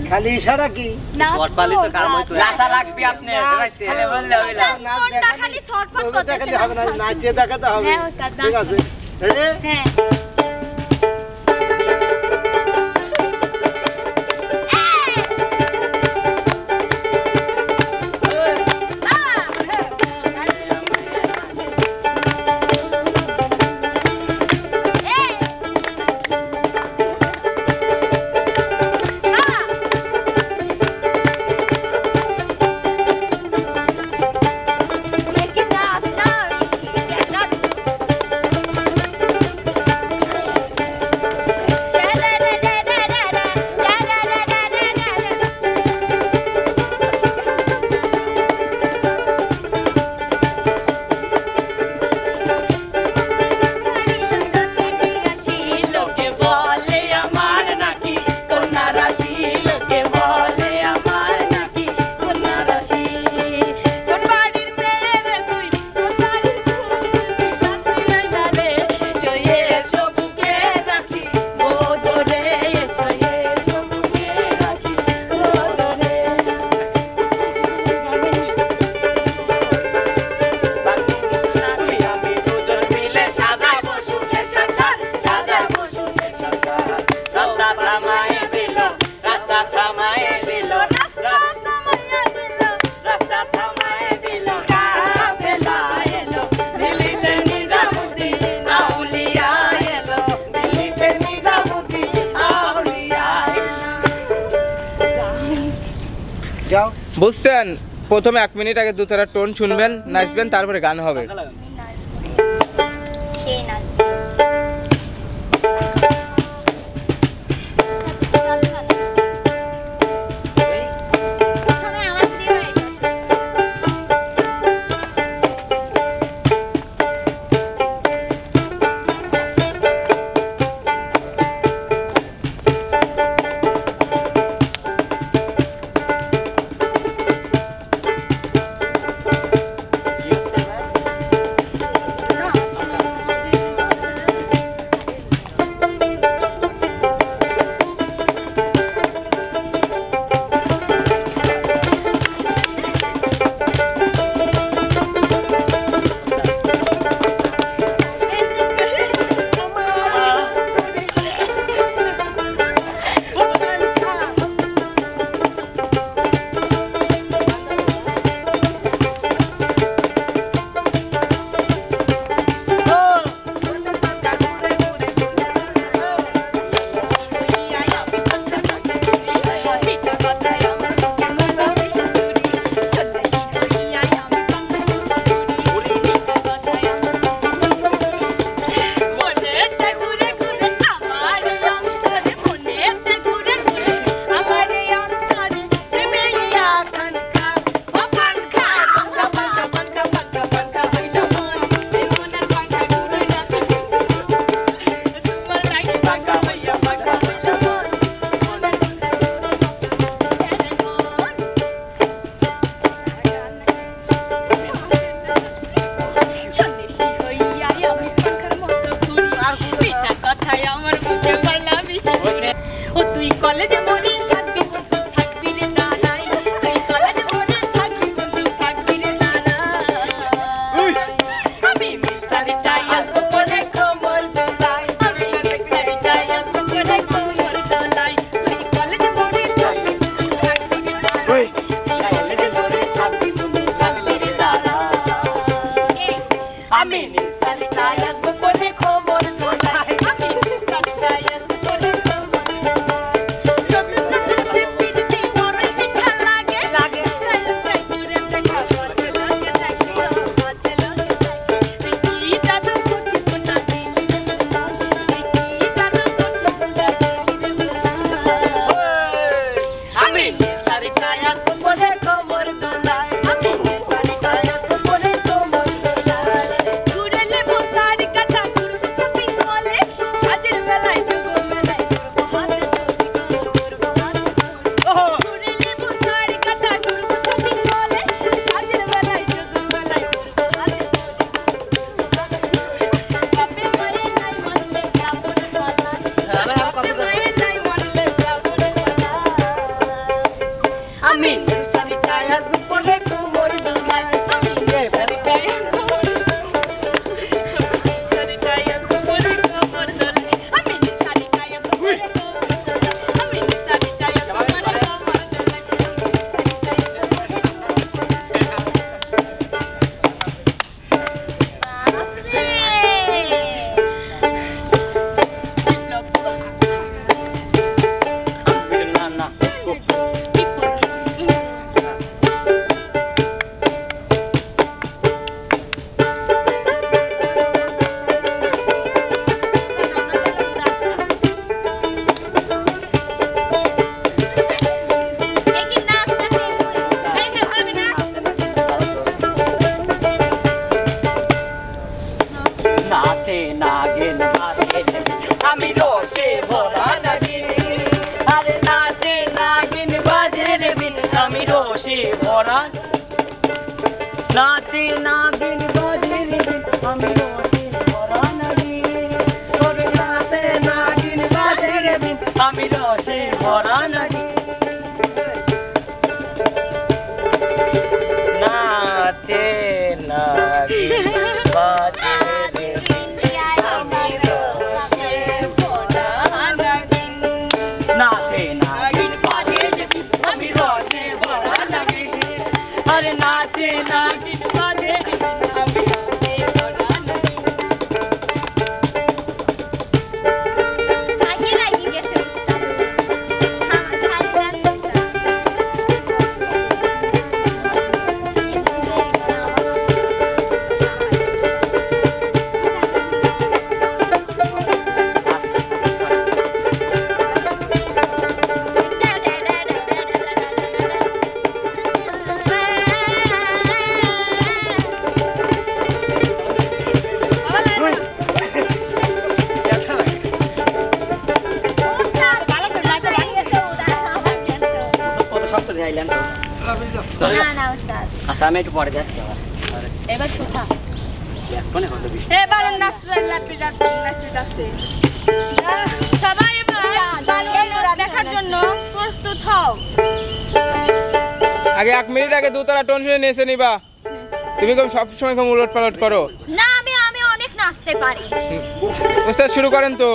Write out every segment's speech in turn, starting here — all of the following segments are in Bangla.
খালি ইশারা কি ছটপালি তো কাম হইতো নাচা লাগবে আপনি খালি বললে হবে না মনটা খালি ছটফট করতেছে হবে না নাচে দেখাতে হবে হ্যাঁ ওস্তাদ ঠিক আছে রেডি হ্যাঁ বুঝছেন প্রথমে 1 মিনিট আগে দুতারা টোন শুনবেন নাচবেন তারপরে গান হবে নাচে নাগিন বাজে রে আমি রসে ভরা নাগিন ওরে নাচে নাগিন বাজে রে আমি রসে ভরা নাগিন নাচে নাগিন বাজে রে আমি রসে ভরা নাগিন নাচে নাগিন বাজে রে আমি রসে ভরা নাগিন আরে নাচে নাগিন বাজে রে আমি রসে ভরা নাগিন আগে লাগি গেছে কত শক্ত দেখাইলেন তো না না উস্তাদ আচ্ছা আমি একটু পরে যাচ্ছি আবার এবার শোনা এখনই হয়তো বৃষ্টি এবার নাচতে যাচ্ছে সবাই এবার দেখার জন্য প্রস্তুত হও আগে 1 মিনিট আগে দুতারা টোন শুনে নেচে নিবা তুমি কম সব সময় কম উলট পালট করো না আমি অনেক নাচতে পারি ওস্তাদ শুরু করেন তো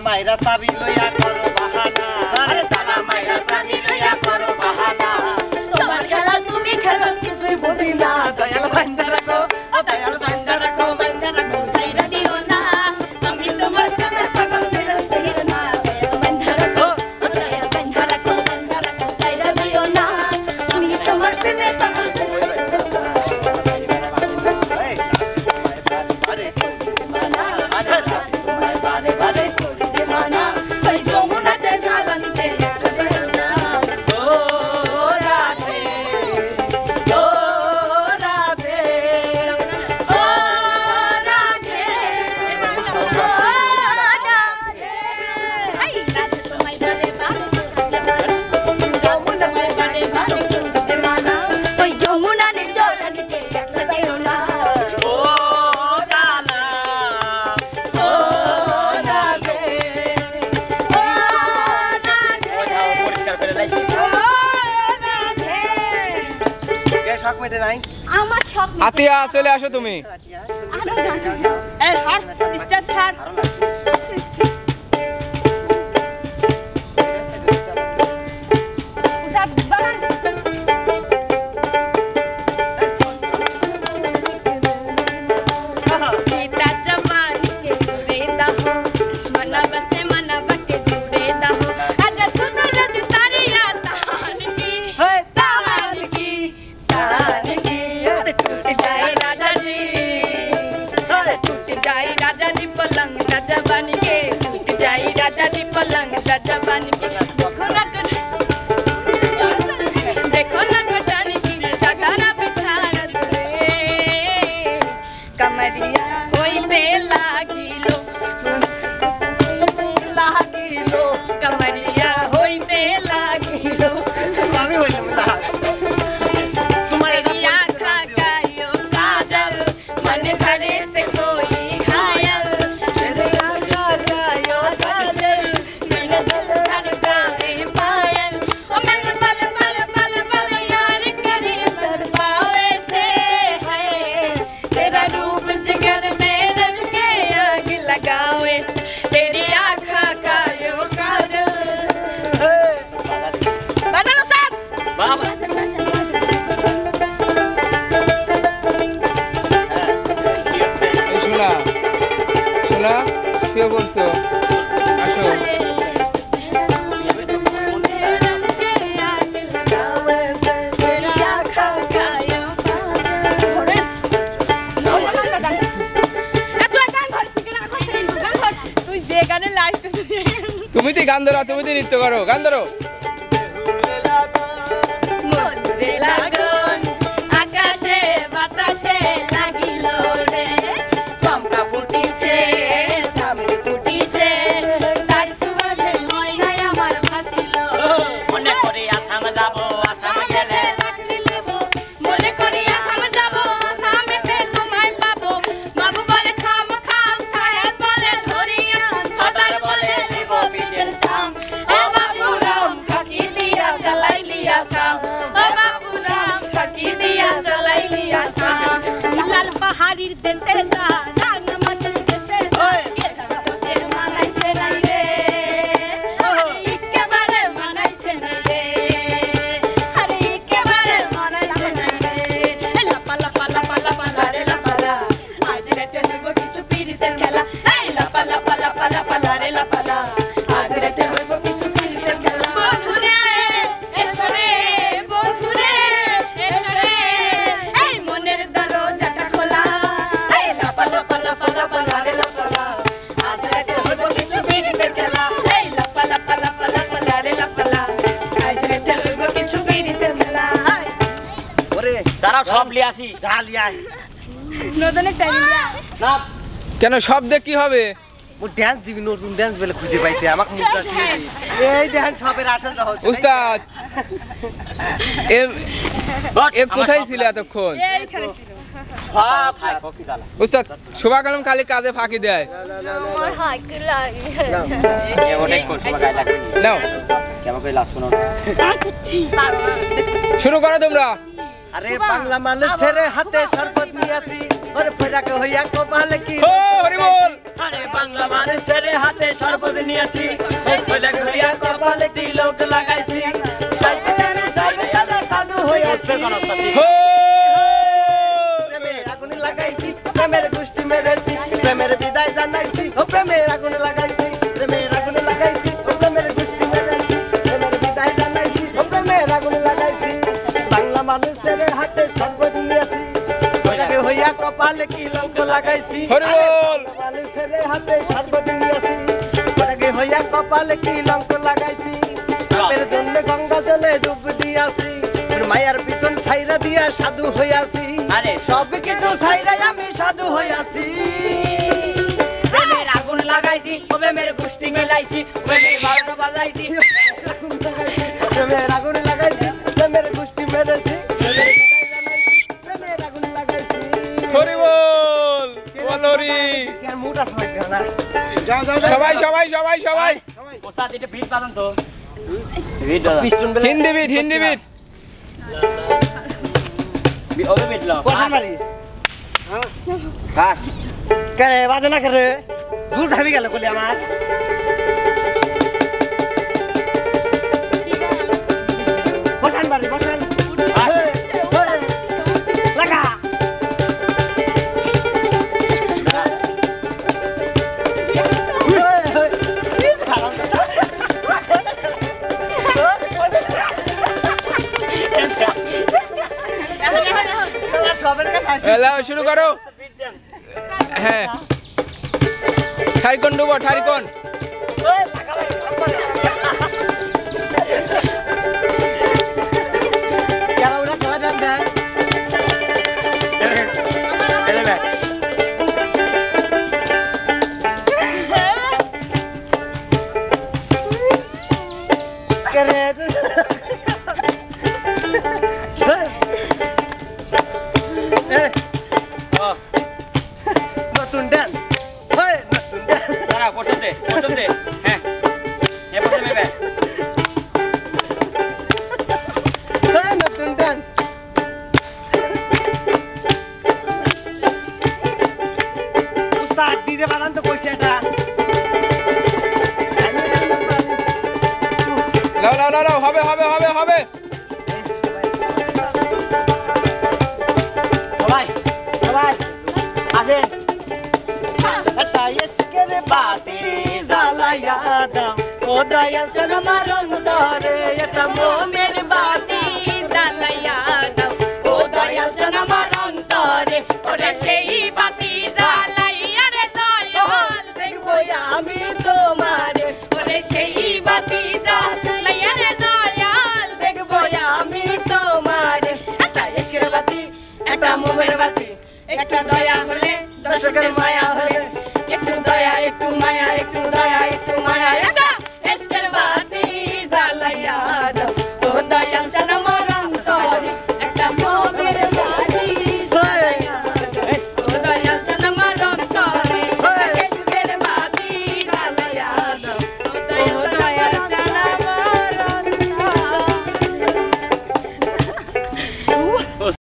মাইরা চাবি লইয়া করো বাহানা আরে তালা মাইরা চাবি লইয়া করো বাহানা তোমার খেলা তুমি খেলো কিছুই বুঝি না দয়াল বান্দা রাখো দয়াল বান্দা রাখো সাইরা দিও না আমি তোমার কাছে পাগল ফির না দয়াল বান্দা রাখো সাইরা দিও না আমি তোমার কাছে পাগল বারে বারে বারে বারে বারে বারে এটা নাই আমার শখ মিটে আতিয়া চলে আসো তুমি আরো গান এই হার স্টার স্যার উসাদ বানান सीता जवानी के जुड़े दहो मना बसे मना बटे जुड़े दहो आजा सुनो रज तारिया तान की अरे टूट जाए राजा जी पलंग राजा बन के टूट जाए राजा जी पलंग राजा बन के देखो ना कटानी की चादर बिछाना तुले कमरिया कोई पे लागिलो कमरिया होई पे लागिलो আমি হইলাম না तुम्हारी आँखा का यो काजल मन भरे से कोई घायल मेरे आँखा का यो काजल मेरा दिल धड़काए पायल ओ मन पल पल पल पल यार करे पर पावे से है तेरा रूप जिगर में रंग के आग लगावे तेरी आँखा का यो काजल बदलो साहब বাবা এই শোনা শোনা শুয়ে পড়ছো আসো তুই যে গানে লাইতেছিস তুমি তো গান ধরো তুমি তো নৃত্য করো গান ধরো মধুরে লাগন আকাশে বাতাসে লাগিল রে চম্পা ফুটিছে সামনে ফুটিছে তার সুবাসে ময়না আমার ভাসিল মনে করে আসাম যাব আসাম গেলে মনে করি আসাম যাব আসামেতে তোমায় পাবো বাবু বলে খাম খাম সাহেব বলে ধরিয়া সদার বলে লিব পিছের ছাম ও বাবু রাম ফাঁকি দিয়া চালাই লিয়া ছাম ও বাবু রাম ফাঁকি দিয়া চালাই লিয়া ছাম লাল পাহাড়ির দেশে যা রাং মাটির দেশে যা এটা তোকে মানাইছে নাই রে একেবারে মানাইছে নাই রে আরে একেবারে মানাইছে না রে লাপা লাপা লাপা লাপা পালা রে পালা আজ রাতে হইব কিছু পিরিতের খেলা এই লাপা লাপা লাপা লাপা রে লাপালা আজ রাতে হইব কিছু পিরিতের খেলা বন্ধুরে এসো রে বন্ধুরে এসো রে এই মনের দরজাটা খোলা এই লাপা লাপা লাপা লাপা রে লাপালা আজ রাতে হইব কিছু পিরিতের খেলা এই লাপা লাপা লাপা লাপা রে লাপালা আজ রাতে হইব কিছু পিরিতের খেলা ওরে যারা সব লিয়ে আসি যা লিয়ে আই নদনের টাইম না কেন শব্দে কি হবে ও ড্যান্স দিবি নতুন ড্যান্স বলে খুঁজে পাইছে আমাকে মুখটা শিয়ে দি এই দেখেন সবের আসল রহস্য উস্তাদ এ কোথায় ছিল এতক্ষণ এইখানে ছিল সব খায় কফি কালা উস্তাদ শোভা কালাম খালি কাজে ফাঁকি দেয় আমার হাইক লাগে ওটাই কোন সময় গায় লাগবে নাও কেমন করে লাস্ট কোন শুরু করো তোমরা আরে বাংলা মানুষ ছেড়ে হাতে শরবত নিয়ে আসি ওরে ফেরাকে হইয়া কপালে কি ও হরি বল আরে বাংলা মানুষ ছেড়ে হাতে শরবত নিয়ে আসি ওই ফেরাকে হইয়া কপালে তিলক লাগাইছি সাইতে জানে সাইতে জানে সাধু হইয়াছি হো প্রেমের আগুন লাগাইছি প্রেমের গুষ্টি মেরেছি প্রেমের বিদায় জানাইছি ও প্রেমের আগুন লাগাইছি প্রেমের আগুন লাগাইছি ও প্রেমের গুষ্টি মেরেছি প্রেমের বিদায় জানাইছি ও প্রেমের আগুন লাগাইছি বাংলা মানুষের হাতে শরবত নিয়েছি ওটাকে হইয়া কপালে কি লঙ্ক লাগাইছি হরি বল মানুষের হাতে শরবত নিয়েছি ওটাকে হইয়া কপালে কি লঙ্ক লাগাইছি পাপের জন্য গঙ্গা জলে ডুব দিয়াছি মায়ার পিছন ছাইরা দিয়া সাধু হইয়াছি আরে সব কিছু ছাইরাই আমি সাধু হইয়াছি প্রেমের আগুন লাগাইছি ও প্রেমের গুষ্টি মেলাইছি প্রেমের বারোটা বাজাইছি প্রেমের আগুন লাগাইছি প্রেমের গুষ্টি মেরেছি প্রেমের বিদায় জানাইছি প্রেমের আগুন লাগাইছি হরি বল বল হরি আর মুটা সবাই না সবাই সবাই সবাই সবাই ওস্তাদ এটা বিট বাজান তো বিট বাজান পিস্টন হিন্দি বিট ওবে বেটলো বসান বাড়ি কাজ করে বাজে না করে দূর ধাবি গেল বলি আমার বসান বাড়ি বসান লাগা এলাও শুরু করো হ্যাঁ ঠারিকন ডুবো ঠারিকন নতুন ডান্স নতুন ডান্স দাঁড়া প্রথম দে হ্যাঁ প্রথমে বে নতুন ডান্স উস্তাদ দিতে বানান তো কইছে এটা লাও লাও লাও লাও হবে হবে হবে হবে সবাই সবাই আসেন এটা ইসকের বাতি জ্বালায়া দাও ও দয়াল চল আমার অন্তরে এটা মোমের বাতি জ্বালাইয়া দাও ও দয়াল জন আমার অন্তরে ওরে সেই বাতি জ্বালাইয়া রে দয়াল দেখবো আমি তোমারে ওরে সেই বাতি জ্বালাইয়া রে দয়াল দেখবো আমি তোমারে একটা এসের বাতি একটা মোমের বাতি একটা দয়া হলে দর্শকের মায়া হলে একটু দয়া একটু মায়া একটু দয়া